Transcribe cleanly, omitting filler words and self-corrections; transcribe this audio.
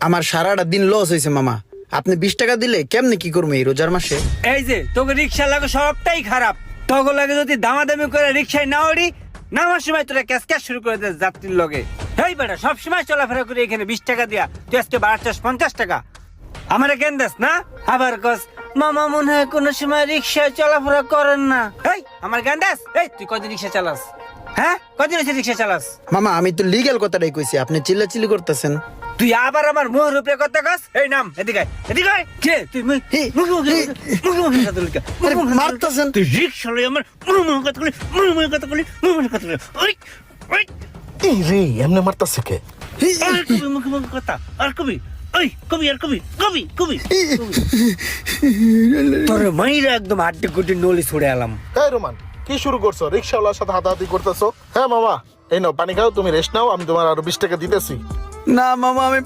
আমার সারাটা দিন লস হয়েছে মামা। আপনি 20 টাকা দিলে কেমনে কি করবো এই রোজার মাসে? এই যে তোকে রিক্সা লাগে সবটাই খারাপ। তোকে লাগে যদি দামাদামি করে রিক্সায় না ওড়ি, নামার সময় তোরা ক্যাশ শুরু করে দেয় যাত্রীর লগে। এই বেটা সবসময় চলাফেরা করে এখানে 20 টাকা দিয়া তুই আজকে বাড়াচ্ছিস 50 টাকা। আমারে কেন দেস না? আবার কস মামা মনে হয় কোনো সময় রিক্সায় চলাফেরা করেন না। এই আমার জ্ঞান দেস? এই তুই কদিন রিক্সা চালাস? হ্যাঁ কদিন হয়েছে রিক্সা চালাস? মামা আমি তো লিগ্যাল কথাটাই কইছি, আপনি চিল্লাচিল্লি করতেছেন। তুই আবার আমার মুখের উপরে কথা কস? এই নাম এদিকে এদিকে কে তুই? মারতেছেন তুই রিক্সা লই আমার মুখে কথা বলি, মুখে কথা বলি, মুখে কথা বলি। ওই ওই এই রে এমনি মারতাছে কে? আর কবি মুখে কথা আর কবি। ওই কবি আর কবি কবি কবি তোর মাইরা একদম আড্ডি গুড্ডি নলি ছুড়ে এলাম। এই রোমান কি শুরু করছো? রিক্সাওয়ালার সাথে হাতাহাতি করতেছো? হ্যাঁ মামা এই নাও পানি খাও, তুমি রেস্ট নাও, আমি তোমার আরো 20 টাকা দিতেছি। না মামা আমি